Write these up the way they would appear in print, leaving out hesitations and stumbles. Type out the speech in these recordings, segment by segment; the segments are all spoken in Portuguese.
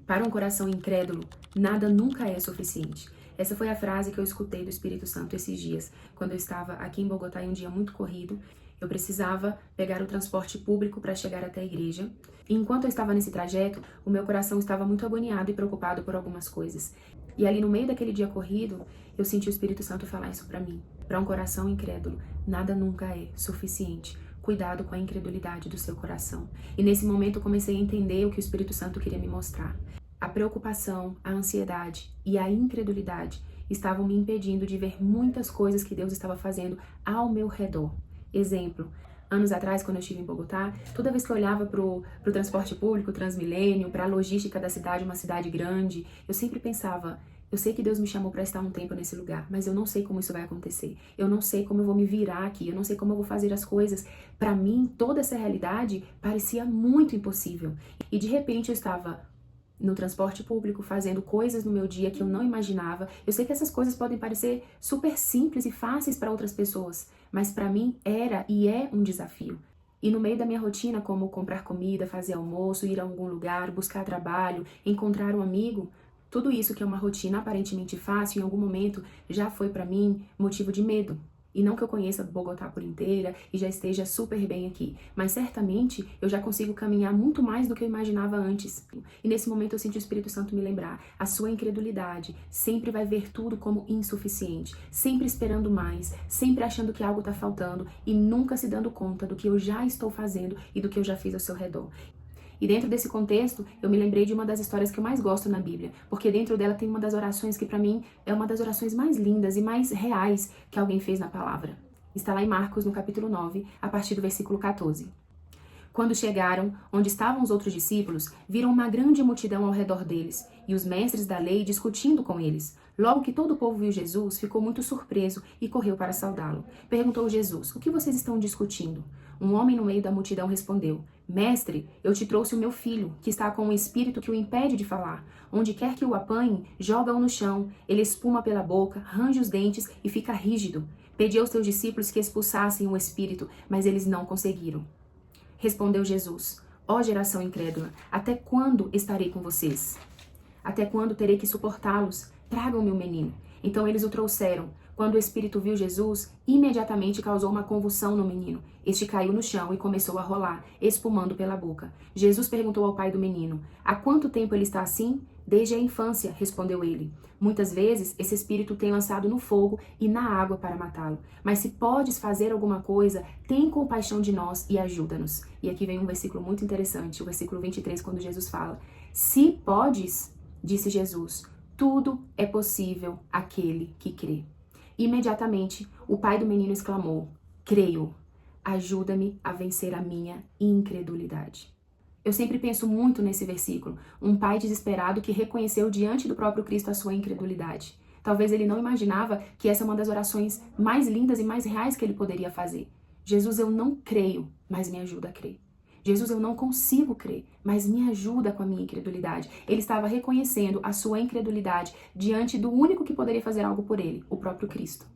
Para um coração incrédulo, nada nunca é suficiente. Essa foi a frase que eu escutei do Espírito Santo esses dias, quando eu estava aqui em Bogotá em um dia muito corrido. Eu precisava pegar o transporte público para chegar até a igreja. E enquanto eu estava nesse trajeto, o meu coração estava muito agoniado e preocupado por algumas coisas. E ali no meio daquele dia corrido, eu senti o Espírito Santo falar isso para mim. Para um coração incrédulo, nada nunca é suficiente. Cuidado com a incredulidade do seu coração. E nesse momento eu comecei a entender o que o Espírito Santo queria me mostrar. A preocupação, a ansiedade e a incredulidade estavam me impedindo de ver muitas coisas que Deus estava fazendo ao meu redor. Exemplo, anos atrás, quando eu estive em Bogotá, toda vez que eu olhava pro transporte público, Transmilênio, para a logística da cidade, uma cidade grande, eu sempre pensava, eu sei que Deus me chamou para estar um tempo nesse lugar, mas eu não sei como isso vai acontecer. Eu não sei como eu vou me virar aqui, eu não sei como eu vou fazer as coisas. Para mim, toda essa realidade parecia muito impossível. E de repente eu estava no transporte público, fazendo coisas no meu dia que eu não imaginava. Eu sei que essas coisas podem parecer super simples e fáceis para outras pessoas, mas para mim era e é um desafio. E no meio da minha rotina, como comprar comida, fazer almoço, ir a algum lugar, buscar trabalho, encontrar um amigo, tudo isso que é uma rotina aparentemente fácil, em algum momento já foi para mim motivo de medo. E não que eu conheça Bogotá por inteira e já esteja super bem aqui, mas certamente eu já consigo caminhar muito mais do que eu imaginava antes. E nesse momento eu senti o Espírito Santo me lembrar, a sua incredulidade sempre vai ver tudo como insuficiente, sempre esperando mais, sempre achando que algo está faltando e nunca se dando conta do que eu já estou fazendo e do que eu já fiz ao seu redor. E dentro desse contexto, eu me lembrei de uma das histórias que eu mais gosto na Bíblia, porque dentro dela tem uma das orações que para mim é uma das orações mais lindas e mais reais que alguém fez na palavra. Está lá em Marcos, no capítulo 9, a partir do versículo 14. Quando chegaram onde estavam os outros discípulos, viram uma grande multidão ao redor deles e os mestres da lei discutindo com eles. Logo que todo o povo viu Jesus, ficou muito surpreso e correu para saudá-lo. Perguntou Jesus: "O que vocês estão discutindo?" Um homem no meio da multidão respondeu: "Mestre, eu te trouxe o meu filho, que está com um espírito que o impede de falar. Onde quer que o apanhe, joga-o no chão. Ele espuma pela boca, range os dentes e fica rígido. Pedi aos teus discípulos que expulsassem o espírito, mas eles não conseguiram." Respondeu Jesus: "Ó geração incrédula, até quando estarei com vocês? Até quando terei que suportá-los? Tragam-me o menino." Então eles o trouxeram. Quando o espírito viu Jesus, imediatamente causou uma convulsão no menino. Este caiu no chão e começou a rolar, espumando pela boca. Jesus perguntou ao pai do menino: "Há quanto tempo ele está assim?" "Desde a infância", respondeu ele. "Muitas vezes esse espírito tem lançado no fogo e na água para matá-lo. Mas se podes fazer alguma coisa, tem compaixão de nós e ajuda-nos." E aqui vem um versículo muito interessante, o versículo 23, quando Jesus fala: "Se podes", disse Jesus, "tudo é possível àquele que crê." Imediatamente, o pai do menino exclamou: "Creio, ajuda-me a vencer a minha incredulidade." Eu sempre penso muito nesse versículo, um pai desesperado que reconheceu diante do próprio Cristo a sua incredulidade. Talvez ele não imaginava que essa é uma das orações mais lindas e mais reais que ele poderia fazer. Jesus, eu não creio, mas me ajuda a crer. Jesus, eu não consigo crer, mas me ajuda com a minha incredulidade. Ele estava reconhecendo a sua incredulidade diante do único que poderia fazer algo por ele, o próprio Cristo.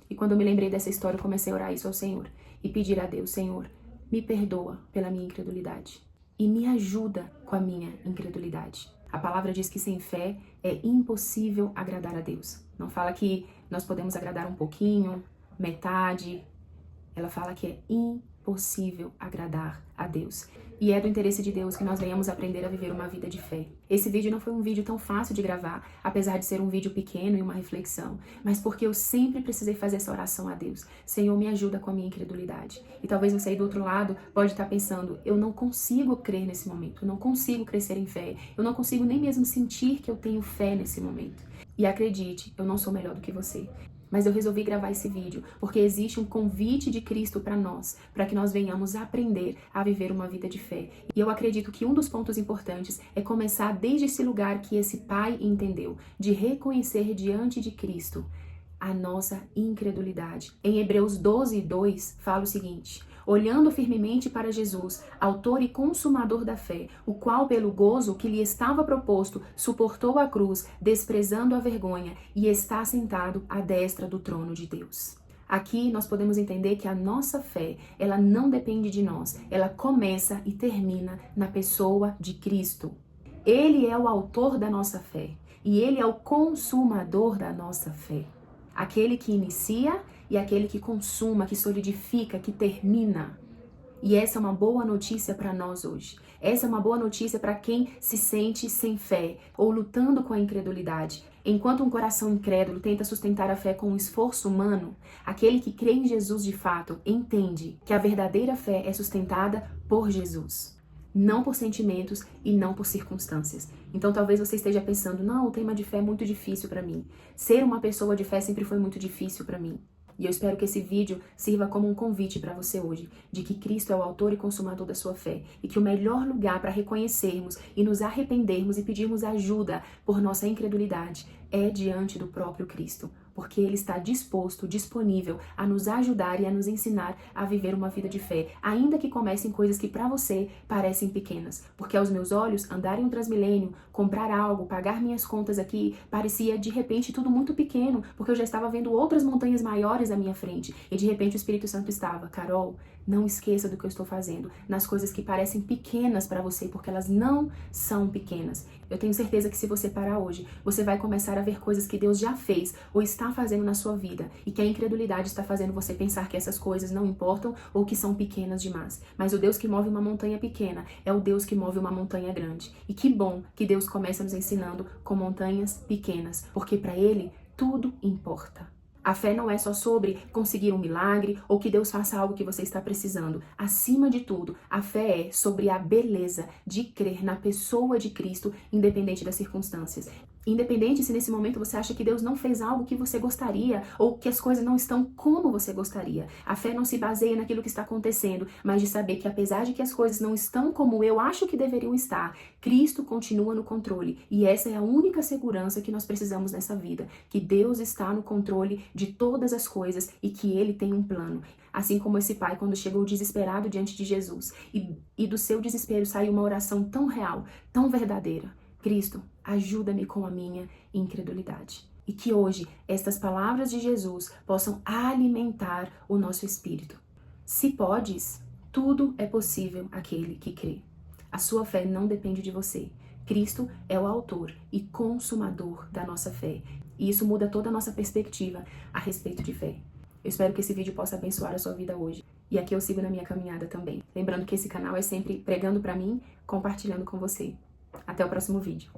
E quando eu me lembrei dessa história, eu comecei a orar isso ao Senhor e pedir a Deus: "Senhor, me perdoa pela minha incredulidade e me ajuda com a minha incredulidade." A palavra diz que sem fé é impossível agradar a Deus. Não fala que nós podemos agradar um pouquinho, metade. Ela fala que é impossível agradar a Deus. E é do interesse de Deus que nós venhamos aprender a viver uma vida de fé. Esse vídeo não foi um vídeo tão fácil de gravar, apesar de ser um vídeo pequeno e uma reflexão, mas porque eu sempre precisei fazer essa oração a Deus. Senhor, me ajuda com a minha incredulidade. E talvez você aí do outro lado pode estar pensando: eu não consigo crer nesse momento, eu não consigo crescer em fé, eu não consigo nem mesmo sentir que eu tenho fé nesse momento. E acredite, eu não sou melhor do que você. Mas eu resolvi gravar esse vídeo porque existe um convite de Cristo para nós, para que nós venhamos aprender a viver uma vida de fé. E eu acredito que um dos pontos importantes é começar desde esse lugar que esse pai entendeu, de reconhecer diante de Cristo a nossa incredulidade. Em Hebreus 12:2 fala o seguinte: "Olhando firmemente para Jesus, autor e consumador da fé, o qual pelo gozo que lhe estava proposto, suportou a cruz, desprezando a vergonha, e está sentado à destra do trono de Deus." Aqui nós podemos entender que a nossa fé, ela não depende de nós, ela começa e termina na pessoa de Cristo. Ele é o autor da nossa fé e Ele é o consumador da nossa fé. Aquele que inicia e aquele que consuma, que solidifica, que termina. E essa é uma boa notícia para nós hoje. Essa é uma boa notícia para quem se sente sem fé ou lutando com a incredulidade. Enquanto um coração incrédulo tenta sustentar a fé com um esforço humano, aquele que crê em Jesus de fato entende que a verdadeira fé é sustentada por Jesus, não por sentimentos e não por circunstâncias. Então talvez você esteja pensando, não, o tema de fé é muito difícil para mim. Ser uma pessoa de fé sempre foi muito difícil para mim. E eu espero que esse vídeo sirva como um convite para você hoje, de que Cristo é o autor e consumador da sua fé, e que o melhor lugar para reconhecermos e nos arrependermos e pedirmos ajuda por nossa incredulidade é diante do próprio Cristo, porque Ele está disposto, disponível a nos ajudar e a nos ensinar a viver uma vida de fé, ainda que comecem coisas que para você parecem pequenas, porque aos meus olhos, andar em um Transmilênio, comprar algo, pagar minhas contas aqui, parecia de repente tudo muito pequeno, porque eu já estava vendo outras montanhas maiores à minha frente, e de repente o Espírito Santo estava, Carol, não esqueça do que eu estou fazendo, nas coisas que parecem pequenas para você, porque elas não são pequenas. Eu tenho certeza que se você parar hoje, você vai começar a ver coisas que Deus já fez ou está fazendo na sua vida e que a incredulidade está fazendo você pensar que essas coisas não importam ou que são pequenas demais. Mas o Deus que move uma montanha pequena é o Deus que move uma montanha grande. E que bom que Deus começa nos ensinando com montanhas pequenas, porque para Ele tudo importa. A fé não é só sobre conseguir um milagre ou que Deus faça algo que você está precisando. Acima de tudo, a fé é sobre a beleza de crer na pessoa de Cristo, independente das circunstâncias. Independente se nesse momento você acha que Deus não fez algo que você gostaria ou que as coisas não estão como você gostaria. A fé não se baseia naquilo que está acontecendo, mas de saber que apesar de que as coisas não estão como eu acho que deveriam estar, Cristo continua no controle. E essa é a única segurança que nós precisamos nessa vida, que Deus está no controle de todas as coisas e que Ele tem um plano. Assim como esse pai quando chegou desesperado diante de Jesus e do seu desespero saiu uma oração tão real, tão verdadeira. Cristo, ajuda-me com a minha incredulidade. E que hoje estas palavras de Jesus possam alimentar o nosso espírito. Se podes, tudo é possível àquele que crê. A sua fé não depende de você. Cristo é o autor e consumador da nossa fé. E isso muda toda a nossa perspectiva a respeito de fé. Eu espero que esse vídeo possa abençoar a sua vida hoje. E aqui eu sigo na minha caminhada também. Lembrando que esse canal é sempre pregando para mim, compartilhando com você. Até o próximo vídeo.